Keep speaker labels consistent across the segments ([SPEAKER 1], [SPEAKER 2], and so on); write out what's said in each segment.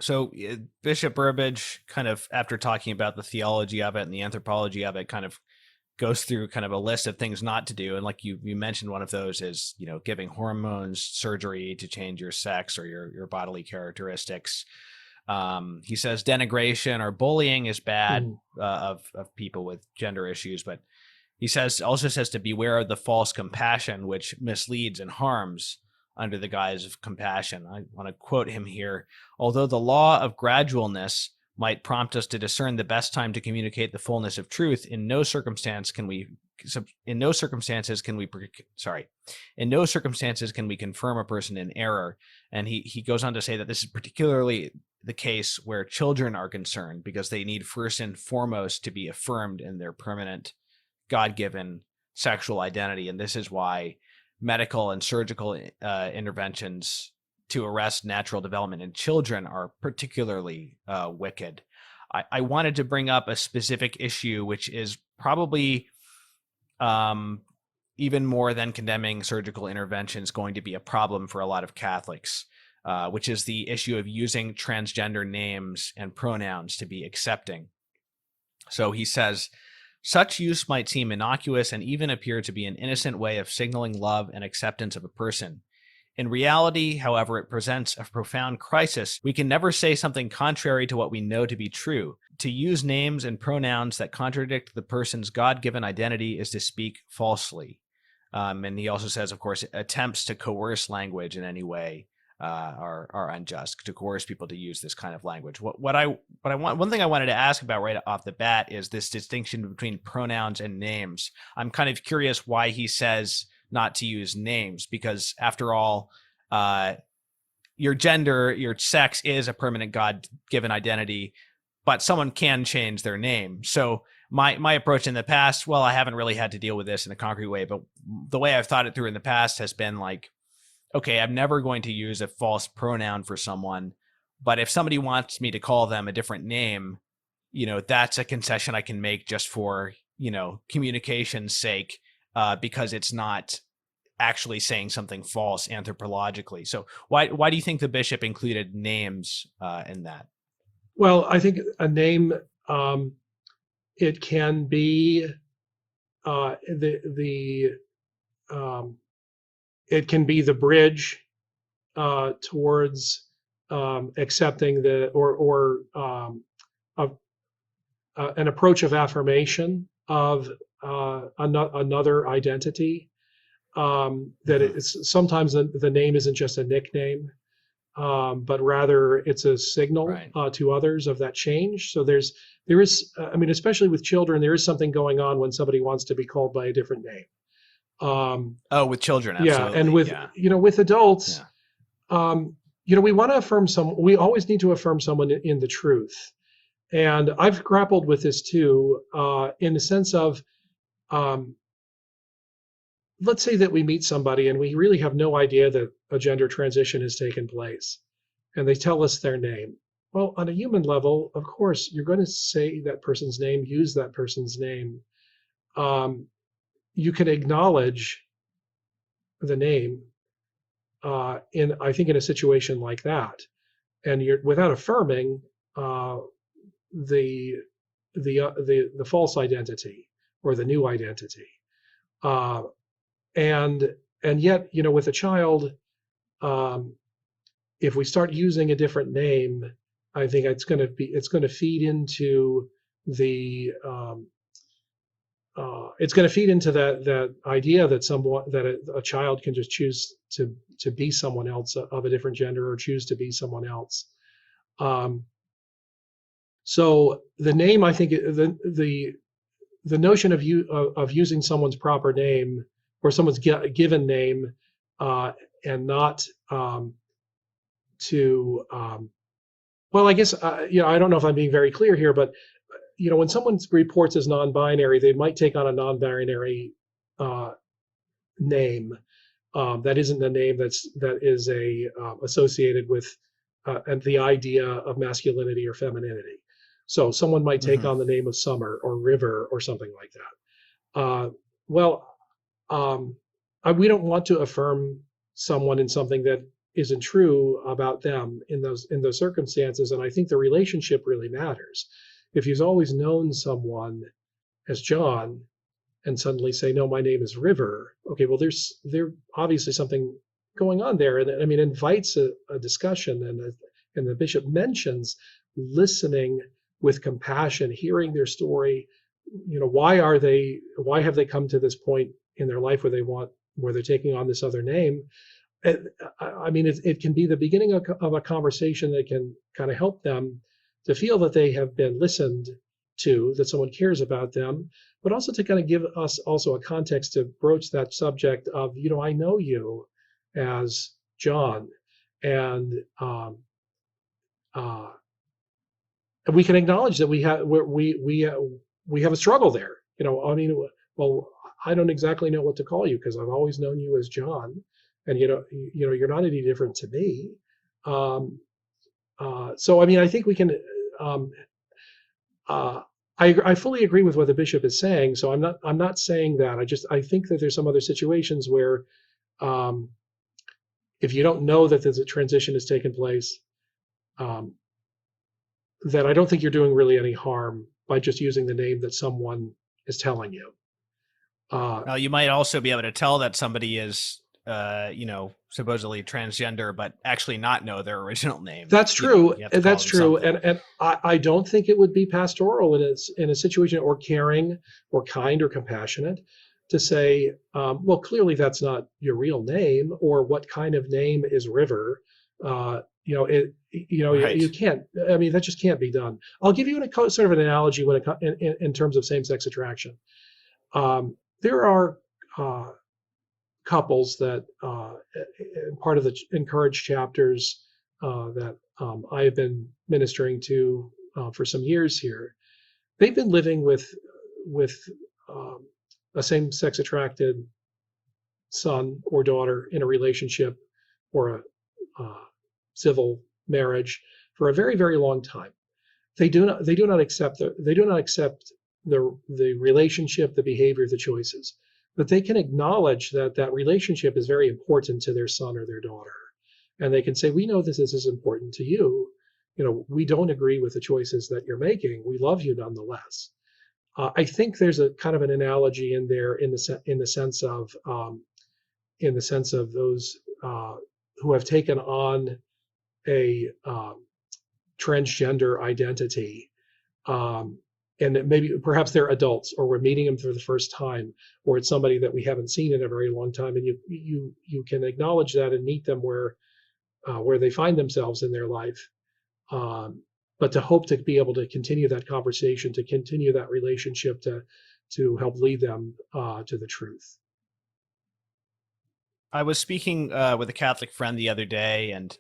[SPEAKER 1] So Bishop Burbage kind of, after talking about the theology of it and the anthropology of it, kind of goes through kind of a list of things not to do. And like you mentioned, one of those is, giving hormones, surgery to change your sex or your bodily characteristics. He says denigration or bullying is bad,
[SPEAKER 2] Mm.
[SPEAKER 1] of people with gender issues, but he also says to beware of the false compassion, which misleads and harms under the guise of compassion. I want to quote him here. Although the law of gradualness might prompt us to discern the best time to communicate the fullness of truth, in no circumstances can we sorry in no circumstances can we confirm a person in error. And he goes on to say that this is particularly the case where children are concerned, because they need first and foremost to be affirmed in their permanent God-given sexual identity. And this is why medical and surgical interventions to arrest natural development in children are particularly wicked. I wanted to bring up a specific issue, which is probably even more than condemning surgical interventions going to be a problem for a lot of Catholics, which is the issue of using transgender names and pronouns to be accepting. So he says, such use might seem innocuous and even appear to be an innocent way of signaling love and acceptance of a person. In reality, however, it presents a profound crisis. We can never say something contrary to what we know to be true. To use names and pronouns that contradict the person's God-given identity is to speak falsely. And he also says, of course, attempts to coerce language in any way are unjust, to coerce people to use this kind of language. One thing I wanted to ask about right off the bat is this distinction between pronouns and names. I'm kind of curious why he says not to use names, because after all, your gender, your sex is a permanent God-given identity, but someone can change their name. So my approach in the past, well, I haven't really had to deal with this in a concrete way, but the way I've thought it through in the past has been like, okay, I'm never going to use a false pronoun for someone, but if somebody wants me to call them a different name, that's a concession I can make just for, communication's sake, because it's not actually saying something false anthropologically. So why do you think the bishop included names in that?
[SPEAKER 2] Well, I think a name, it can be the it can be the bridge towards accepting the or a, an approach of affirmation of another identity. That
[SPEAKER 1] Mm-hmm.
[SPEAKER 2] it's sometimes the name isn't just a nickname, but rather it's a signal
[SPEAKER 1] Right.
[SPEAKER 2] to others of that change. So there is, I mean, especially with children, there is something going on when somebody wants to be called by a different name.
[SPEAKER 1] Oh, with children,
[SPEAKER 2] Yeah, and
[SPEAKER 1] absolutely.
[SPEAKER 2] with
[SPEAKER 1] Yeah.
[SPEAKER 2] with adults,
[SPEAKER 1] Yeah.
[SPEAKER 2] we want to affirm some. We always need to affirm someone in the truth, and I've grappled with this too, in the sense of, um, let's say that we meet somebody and we really have no idea that a gender transition has taken place, and they tell us their name. Well, on a human level, of course, you're going to say that person's name, use that person's name. Um, you can acknowledge the name in I think in a situation like that, and you're without affirming the the false identity or the new identity, uh, and yet with a child, um, if we start using a different name, I think it's going to feed into the it's going to feed into that idea that a child can just choose to be someone else of a different gender or choose to be someone else. Um, so the name, I think, the notion of using someone's proper name or someone's given name, and not to well, I guess I don't know if I'm being very clear here, but when someone reports as non-binary, they might take on a non-binary uh, name that isn't a name that is associated with and the idea of masculinity or femininity. So someone might take
[SPEAKER 1] Mm-hmm.
[SPEAKER 2] on the name of Summer or River or something like that. Well, we don't want to affirm someone in something that isn't true about them in those circumstances. And I think the relationship really matters. If you've always known someone as John and suddenly say, no, my name is River, okay, well, there's obviously something going on there. And I mean, invites a discussion, and the bishop mentions listening with compassion, hearing their story. Why have they come to this point in their life where they're taking on this other name? I mean, it can be the beginning of a conversation that can kind of help them to feel that they have been listened to, that someone cares about them, but also to kind of give us also a context to broach that subject of, I know you as John, and uh, we can acknowledge that we have a struggle there. I mean, well, I don't exactly know what to call you because I've always known you as John, and you're not any different to me. So I mean, I think we can. I fully agree with what the bishop is saying. So I'm not saying that. I think that there's some other situations where, if you don't know that there's a transition has taken place, that I don't think you're doing really any harm by just using the name that someone is telling you.
[SPEAKER 1] Now, you might also be able to tell that somebody is, supposedly transgender, but actually not know their original name.
[SPEAKER 2] That's true.
[SPEAKER 1] That's
[SPEAKER 2] true. And I don't think it would be pastoral in a situation, or caring or kind or compassionate, to say, well, clearly that's not your real name, or what kind of name is River. Right. You can't. I mean, that just can't be done. I'll give you sort of an analogy in terms of same-sex attraction. There are couples that part of the encouraged chapters that I have been ministering to for some years here. They've been living with a same-sex attracted son or daughter in a relationship or a civil marriage for a very, very long time. They do not accept the relationship, the behavior, the choices, but they can acknowledge that relationship is very important to their son or their daughter, and they can say, we know this is important to you. We don't agree with the choices that you're making. We love you nonetheless. I think there's a kind of an analogy in there in the sense of those who have taken on a transgender identity, and maybe perhaps they're adults, or we're meeting them for the first time, or it's somebody that we haven't seen in a very long time, and you can acknowledge that and meet them where they find themselves in their life, but to hope to be able to continue that conversation, to continue that relationship, to help lead them to the truth.
[SPEAKER 1] I was speaking with a Catholic friend the other day, and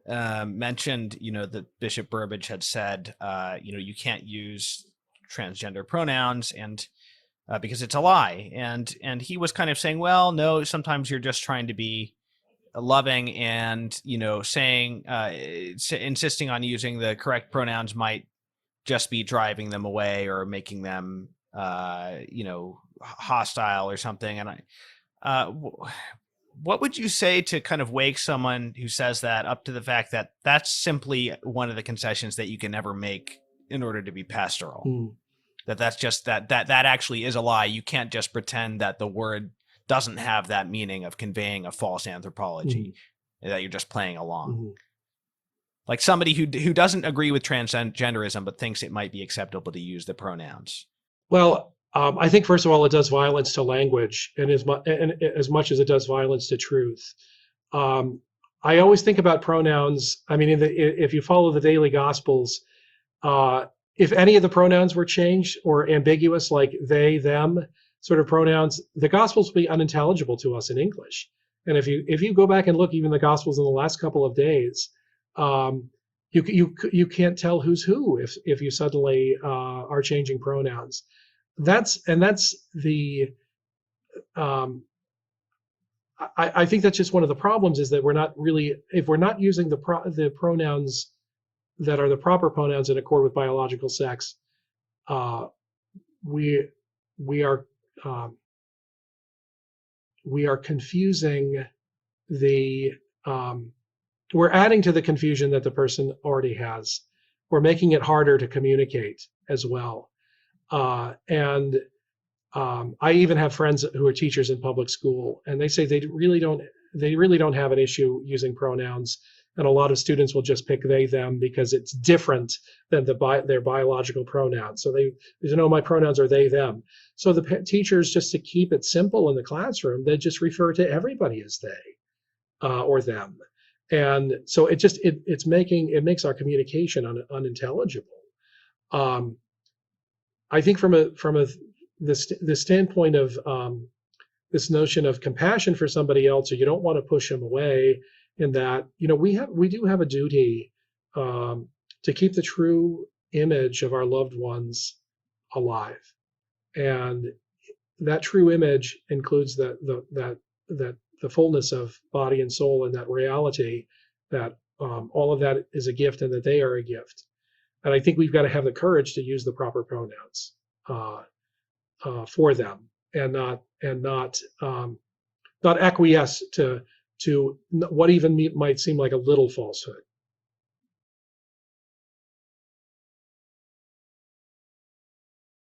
[SPEAKER 1] mentioned, that Bishop Burbage had said, you can't use transgender pronouns, and because it's a lie. And he was kind of saying, well, no, sometimes you're just trying to be loving, and, saying, insisting on using the correct pronouns might just be driving them away or making them, hostile or something. And what would you say to kind of wake someone who says that up to the fact that that's simply one of the concessions that you can never make in order to be pastoral? That's just that actually is a lie. You can't just pretend that the word doesn't have that meaning of conveying a false anthropology, that you're just playing along. Like somebody who doesn't agree with transgenderism but thinks it might be acceptable to use the pronouns.
[SPEAKER 2] Well, I think, first of all, it does violence to language, and as much as it does violence to truth. I always think about pronouns. I mean, if you follow the daily Gospels, if any of the pronouns were changed or ambiguous, like they, them sort of pronouns, the Gospels will be unintelligible to us in English. And if you go back and look, even the Gospels in the last couple of days, you can't tell who's who if you suddenly are changing pronouns. That's the I think that's just one of the problems, is that if we're not using the pronouns that are the proper pronouns in accord with biological sex, we are confusing the we're adding to the confusion that the person already has. We're making it harder to communicate as well. And I even have friends who are teachers in public school, and they say they really don't have an issue using pronouns. And a lot of students will just pick they them because it's different than their biological pronouns. So they know my pronouns are they them. So the teachers, just to keep it simple in the classroom, they just refer to everybody as they or them. And so it makes our communication unintelligible. I think from the standpoint of this notion of compassion for somebody else, or you don't want to push them away, in that, we do have a duty to keep the true image of our loved ones alive, and that true image includes that the fullness of body and soul, and that reality that all of that is a gift, and that they are a gift. And I think we've got to have the courage to use the proper pronouns for them, and not acquiesce to what even might seem like a little falsehood.